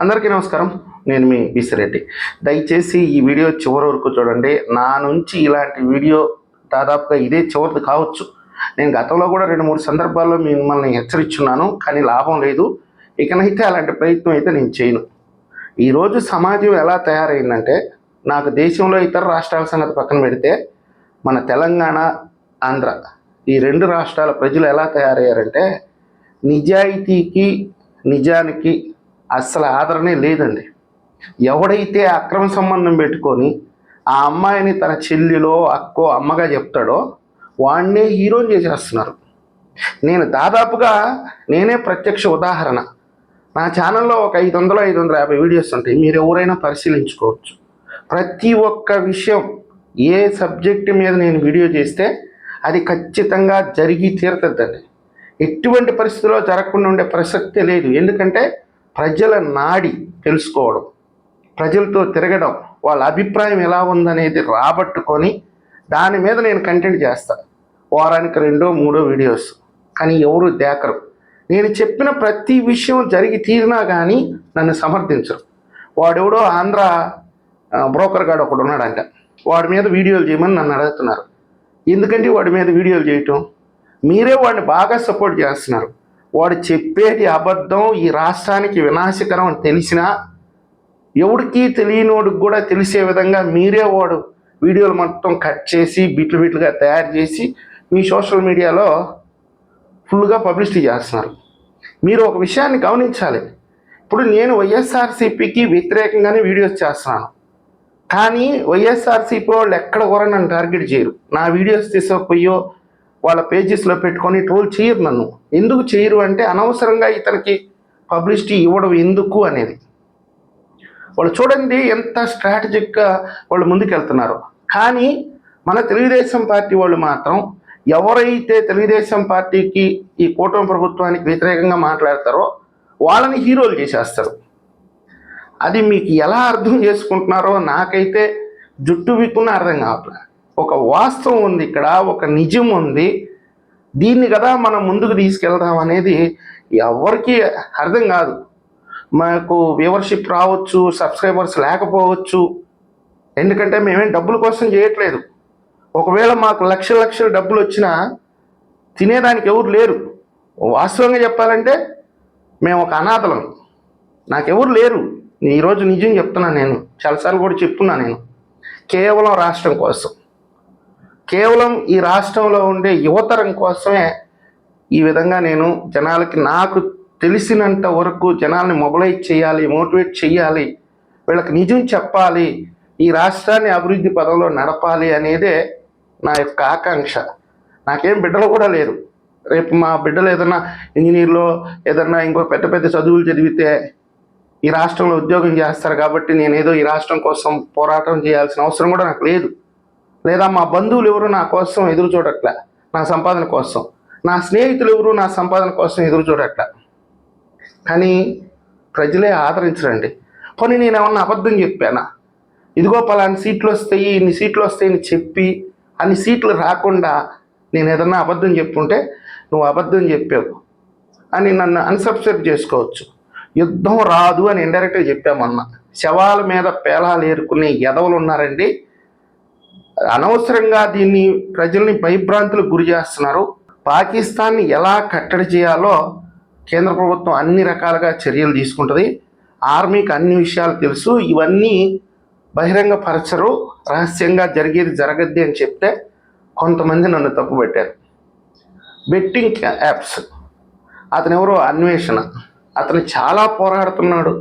అందరికీ నమస్కారం. నేను మీ బిసిరెడ్డి. దయచేసి ఈ వీడియో చివరి వరకు చూడండి. నా నుంచి ఇలాంటి వీడియో దాదాపుగా ఇదే చివరిది కావచ్చు. నేను గతంలో కూడా 2-3 సందర్భాల్లో మిమ్మల్ని హెచ్చరించున్నాను, కానీ లాభం లేదు. ఇకనైతే అలాంటి ప్రయత్నం అయితే నేను చేయను. ఈరోజు సమాజం ఎలా తయారైందంటే, నాకు దేశంలో ఇతర రాష్ట్రాల సంగతి పక్కన పెడితే, మన తెలంగాణ, ఆంధ్ర ఈ 2 రాష్ట్రాల ప్రజలు ఎలా తయారయ్యారంటే, నిజాయితీకి నిజానికి అస్సలు ఆదరణే లేదండి. ఎవడైతే అక్రమ సంబంధం పెట్టుకొని ఆ అమ్మాయిని తన చెల్లిలో అక్కో అమ్మగా చెప్తాడో వాడినే హీరోని చేసేస్తున్నారు. నేను దాదాపుగా నేనే ప్రత్యక్ష ఉదాహరణ. నా ఛానల్లో ఒక 500-550 వీడియోస్ ఉంటాయి. మీరు ఎవరైనా పరిశీలించుకోవచ్చు. ప్రతి ఒక్క విషయం, ఏ సబ్జెక్టు మీద నేను వీడియో చేస్తే అది ఖచ్చితంగా జరిగి తీరుతుందండి. ఎటువంటి పరిస్థితుల్లో జరగకుండా ఉండే ప్రసక్తే లేదు. ఎందుకంటే ప్రజల నాడి తెలుసుకోవడం, ప్రజలతో తిరగడం, వాళ్ళ అభిప్రాయం ఎలా ఉందనేది రాబట్టుకొని దాని మీద నేను కంటెంట్ చేస్తాను. వారానికి 2-3 వీడియోస్. కానీ ఎవరు దేకరు. నేను చెప్పిన ప్రతి విషయం జరిగి తీరినా కానీ నన్ను సమర్థించరు. వాడెవడో ఆంధ్ర బ్రోకర్ గాడు ఒకడు ఉన్నాడంట, వాడి మీద వీడియోలు చేయమని నన్ను అడుగుతున్నారు. ఎందుకంటే వాడి మీద వీడియోలు చేయటం, మీరే వాడిని బాగా సపోర్ట్ చేస్తున్నారు. వాడు చెప్పేది అబద్ధం, ఈ రాష్ట్రానికి వినాశకరం అని తెలిసినా ఎవడికి తెలియనోడికి కూడా తెలిసే విధంగా మీరే వాడు వీడియోలు మొత్తం కట్ చేసి బిట్లుగా తయారు చేసి మీ సోషల్ మీడియాలో ఫుల్గా పబ్లిసిటీ చేస్తున్నారు. మీరు ఒక విషయాన్ని గమనించాలి. ఇప్పుడు నేను వైఎస్ఆర్సీపీకి వ్యతిరేకంగానే వీడియోస్ చేస్తున్నాను, కానీ వైఎస్ఆర్సీపీ వాళ్ళు ఎక్కడ కూడా నన్ను టార్గెట్ చేయరు. నా వీడియోస్ తీసుకుపోయో వాళ్ళ పేజెస్లో పెట్టుకొని ట్రోల్ చేయరు నన్ను. ఎందుకు చేయరు అంటే, అనవసరంగా ఇతనికి పబ్లిసిటీ ఇవ్వడం ఎందుకు అనేది. వాళ్ళు చూడండి ఎంత స్ట్రాటజిక్గా వాళ్ళు ముందుకెళ్తున్నారు. కానీ మన తెలుగుదేశం పార్టీ వాళ్ళు మాత్రం ఎవరైతే తెలుగుదేశం పార్టీకి, ఈ కూటమి ప్రభుత్వానికి వ్యతిరేకంగా మాట్లాడతారో వాళ్ళని హీరోలు చేసేస్తారు. అది మీకు ఎలా అర్థం చేసుకుంటున్నారో నాకైతే జుట్టు విక్కున్నా అర్థం కావట్లేదు. ఒక వాస్తవం ఉంది ఇక్కడ, ఒక నిజం ఉంది. దీన్ని కదా మనం ముందుకు తీసుకెళ్దాం అనేది ఎవరికి అర్థం కాదు. మాకు వ్యూవర్షిప్ రావచ్చు, సబ్స్క్రైబర్స్ లేకపోవచ్చు, ఎందుకంటే మేమేం డబ్బుల కోసం చేయట్లేదు. ఒకవేళ మాకు లక్షల డబ్బులు వచ్చినా తినేదానికి ఎవరు లేరు. వాస్తవంగా చెప్పాలంటే మేము ఒక అనాథలం, నాకెవరు లేరు. ఈరోజు నిజం చెప్తున్నాను. నేను చాలాసార్లు కూడా చెప్తున్నా. నేను కేవలం రాష్ట్రం కోసం, కేవలం ఈ రాష్ట్రంలో ఉండే యువతరం కోసమే ఈ విధంగా నేను జనాలకి, నాకు తెలిసినంత వరకు జనాల్ని మొబిలైజ్ చేయాలి, మోటివేట్ చేయాలి, వీళ్ళకి నిజం చెప్పాలి, ఈ రాష్ట్రాన్ని అభివృద్ధి పదంలో నడపాలి అనేదే నా యొక్క ఆకాంక్ష. నాకేం బిడ్డలు కూడా లేరు. రేపు మా బిడ్డలు ఏదన్నా ఇంజనీర్లో ఏదన్నా ఇంకో పెద్ద చదువులు చదివితే ఈ రాష్ట్రంలో ఉద్యోగం చేస్తారు కాబట్టి నేనేదో ఈ రాష్ట్రం కోసం పోరాటం చేయాల్సిన అవసరం కూడా నాకు లేదు. లేదా మా బంధువులు ఎవరు నా కోసం ఎదురు చూడట్లే, నా సంపాదన కోసం. నా స్నేహితులు ఎవరు నా సంపాదన కోసం ఎదురు చూడట్లే. కానీ ప్రజలే ఆదరించరండి. పోనీ నేను ఏమన్నా అబద్ధం చెప్పానా? ఇదిగో పలాని సీట్లు వస్తాయి, ఇన్ని సీట్లు వస్తాయని చెప్పి అన్ని సీట్లు రాకుండా నేను ఏదన్నా అబద్ధం చెప్పుంటే, నువ్వు అబద్ధం చెప్పావు అని నన్ను అన్సబ్స్క్రైబ్ చేసుకోవచ్చు. యుద్ధం రాదు అని ఇండైరెక్ట్గా చెప్పామన్నా. శవాల మీద పేలాలు ఏరుకునే ఎదవలు ఉన్నారండి. అనవసరంగా దీన్ని ప్రజల్ని భయభ్రాంతులకు గురి చేస్తున్నారు. పాకిస్తాన్ని ఎలా కట్టడి చేయాలో కేంద్ర ప్రభుత్వం అన్ని రకాలుగా చర్యలు తీసుకుంటుంది. ఆర్మీకి అన్ని విషయాలు తెలుసు. ఇవన్నీ బహిరంగపరచరు, రహస్యంగా జరిగేది జరగద్ది అని చెప్తే కొంతమంది నన్ను తప్పుపెట్టారు. బెట్టింగ్ యాప్స్, అతను ఎవరో అన్వేషణ, అతను చాలా పోరాడుతున్నాడు,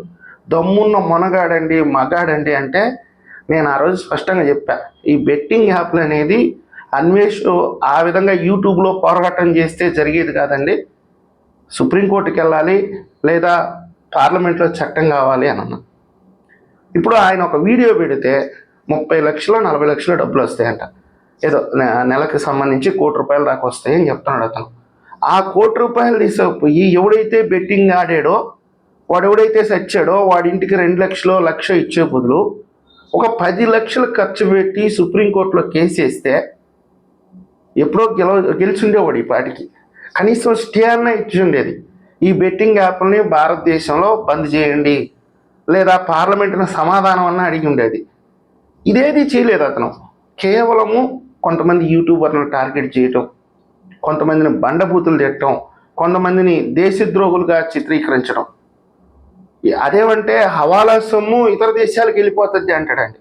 దమ్మున్న మొనగాడండి, మగాడండి అంటే నేను ఆ రోజు స్పష్టంగా చెప్పా, ఈ బెట్టింగ్ యాప్లు అనేది అన్వేష్ ఆ విధంగా యూట్యూబ్లో పోరాటం చేస్తే జరిగేది కాదండి. సుప్రీంకోర్టుకి వెళ్ళాలి, లేదా పార్లమెంట్లో చట్టం కావాలి అని అన్నా. ఇప్పుడు ఆయన ఒక వీడియో పెడితే 30 లక్షలు 40 లక్షలు డబ్బులు వస్తాయంట. ఏదో నెలకు సంబంధించి ₹1,00,00,000 దాకా వస్తాయని చెప్తున్నాడు అతను. ఆ ₹1,00,00,000 తీసుకుపోయి ఎవడైతే బెట్టింగ్ ఆడాడో, వాడెవడైతే సచ్చాడో వాడి ఇంటికి 2 లక్షలు, 1,00,000 ఇచ్చే బదులు ఒక 10 లక్షలు ఖర్చు పెట్టి సుప్రీంకోర్టులో కేసు వేస్తే ఎప్పుడో గెలిచుండేవాడు ఈ పాటికి. కనీసం స్టే అన్న ఇచ్చి ఉండేది. ఈ బెట్టింగ్ యాప్ని భారతదేశంలో బంద్ చేయండి, లేదా పార్లమెంటును సమాధానం అన్న అడిగి ఉండేది. ఇదేది చేయలేదు అతను. కేవలము కొంతమంది యూట్యూబర్లను టార్గెట్ చేయటం, కొంతమందిని బండబూతులు తిట్టడం, కొంతమందిని దేశద్రోహులుగా చిత్రీకరించడం. అదేమంటే హవాలా సొమ్ము ఇతర దేశాలకు వెళ్ళిపోతుంది అంటాడండి.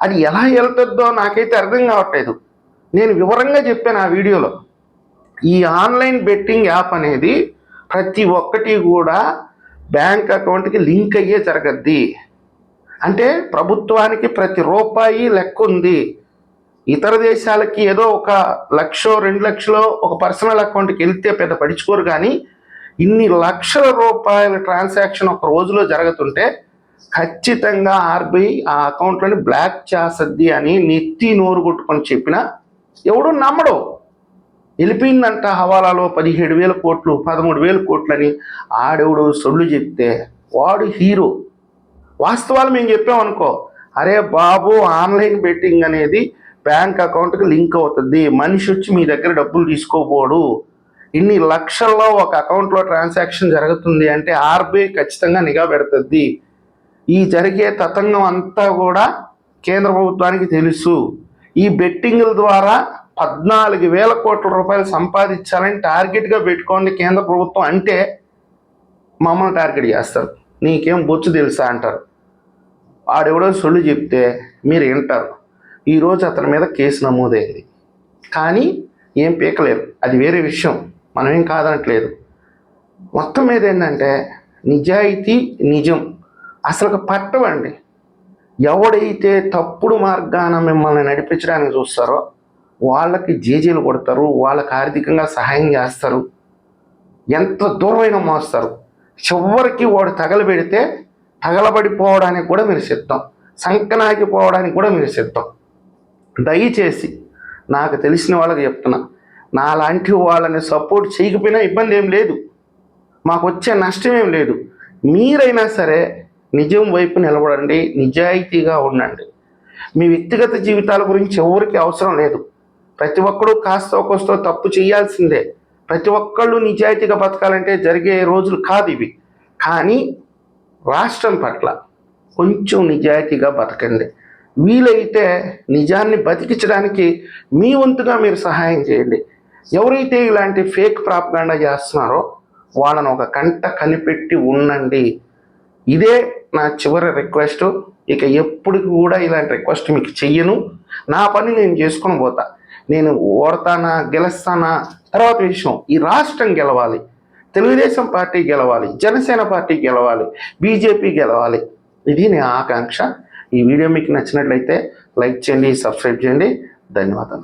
అది ఎలా వెళ్తుందో నాకైతే అర్థం కావట్లేదు. నేను వివరంగా చెప్పాను ఆ వీడియోలో. ఈ ఆన్లైన్ బెట్టింగ్ యాప్ అనేది ప్రతి ఒక్కటి కూడా బ్యాంక్ అకౌంట్కి లింక్ అయ్యే జరగద్ది. అంటే ప్రభుత్వానికి ప్రతి రూపాయి లెక్క ఉంది. ఇతర దేశాలకి ఏదో 1,00,000 2,00,000 ఒక పర్సనల్ అకౌంట్కి వెళ్తే పెద్ద పడించుకోరు, కానీ ఇన్ని లక్షల రూపాయల ట్రాన్సాక్షన్ ఒక రోజులో జరుగుతుంటే ఖచ్చితంగా ఆర్బీఐ ఆ అకౌంట్లని బ్లాక్ చేస్తుంది అని నెత్తి నోరు కొట్టుకొని చెప్పినా ఎవడు నమ్మడు. వెళ్ళిపోయిందంట హవాలాలో 17,000 కోట్లు 13,000 కోట్లు అని ఆడెవడు సొల్లు చెప్తే వాడు హీరో. వాస్తవాలు మేము చెప్పామనుకో, అరే బాబు ఆన్లైన్ బెట్టింగ్ అనేది బ్యాంక్ అకౌంట్కి లింక్ అవుతుంది, మనిషి వచ్చి మీ దగ్గర డబ్బులు తీసుకోపోడు, ఇన్ని లక్షల్లో ఒక అకౌంట్లో ట్రాన్సాక్షన్ జరుగుతుంది అంటే ఆర్బీఐ ఖచ్చితంగా నిఘా పెడుతుంది. ఈ జరిగే తతంగం అంతా కూడా కేంద్ర ప్రభుత్వానికి తెలుసు. ఈ బెట్టింగ్ల ద్వారా 14,000 కోట్ల రూపాయలు సంపాదించాలని టార్గెట్గా పెట్టుకోండి కేంద్ర ప్రభుత్వం అంటే మమ్మల్ని టార్గెట్ చేస్తారు. నీకేం బొచ్చు తెలుసా అంటారు. ఆడెవడో సొల్లు చెప్తే మీరు వింటారు. ఈరోజు అతని మీద కేసు నమోదైంది, కానీ ఏం పీకలేరు, అది వేరే విషయం, మనమేం కాదనట్లేదు. మొత్తం మీద ఏంటంటే నిజాయితీ నిజం అసలు పట్టవండి. ఎవడైతే తప్పుడు మార్గాన మిమ్మల్ని నడిపించడానికి చూస్తారో వాళ్ళకి జేజీలు కొడతారు, వాళ్ళకి ఆర్థికంగా సహాయం చేస్తారు, ఎంత దూరమైన మోస్తారు. చివరికి వాడు తగలబెడితే తగలబడిపోవడానికి కూడా మీరు సిద్ధం, సంకనాగిపోవడానికి కూడా మీరు సిద్ధం. దయచేసి నాకు తెలిసిన వాళ్ళకి చెప్తున్నా, నాలాంటి వాళ్ళని సపోర్ట్ చేయకపోయినా ఇబ్బంది ఏం లేదు, మాకు వచ్చే నష్టం ఏం లేదు. మీరైనా సరే నిజం వైపు నిలబడండి, నిజాయితీగా ఉండండి. మీ వ్యక్తిగత జీవితాల గురించి ఎవరికి అవసరం లేదు. ప్రతి ఒక్కరూ కాస్తో కోస్తో తప్పు చేయాల్సిందే. ప్రతి ఒక్కళ్ళు నిజాయితీగా బతకాలంటే జరిగే రోజులు కాదు ఇవి. కానీ రాష్ట్రం పట్ల కొంచెం నిజాయితీగా బతకండి. వీలైతే నిజాన్ని బతికించడానికి మీ వంతుగా మీరు సహాయం చేయండి. ఎవరైతే ఇలాంటి ఫేక్ ప్రాపగాండా చేస్తున్నారో వాళ్ళను ఒక కంట కనిపెట్టి ఉండండి. ఇదే నా చివరి రిక్వెస్ట్. ఇక ఎప్పటికి కూడా ఇలాంటి రిక్వెస్ట్ మీకు చెయ్యను. నా పని నేను చేసుకొని పోతా. నేను ఓడతానా గెలుస్తానా తర్వాత విషయం. ఈ రాష్ట్రం గెలవాలి, తెలుగుదేశం పార్టీ గెలవాలి, జనసేన పార్టీ గెలవాలి, బీజేపీ గెలవాలి. ఇది నా ఆకాంక్ష. ఈ వీడియో మీకు నచ్చినట్లయితే లైక్ చేయండి, సబ్స్క్రైబ్ చేయండి. ధన్యవాదాలు.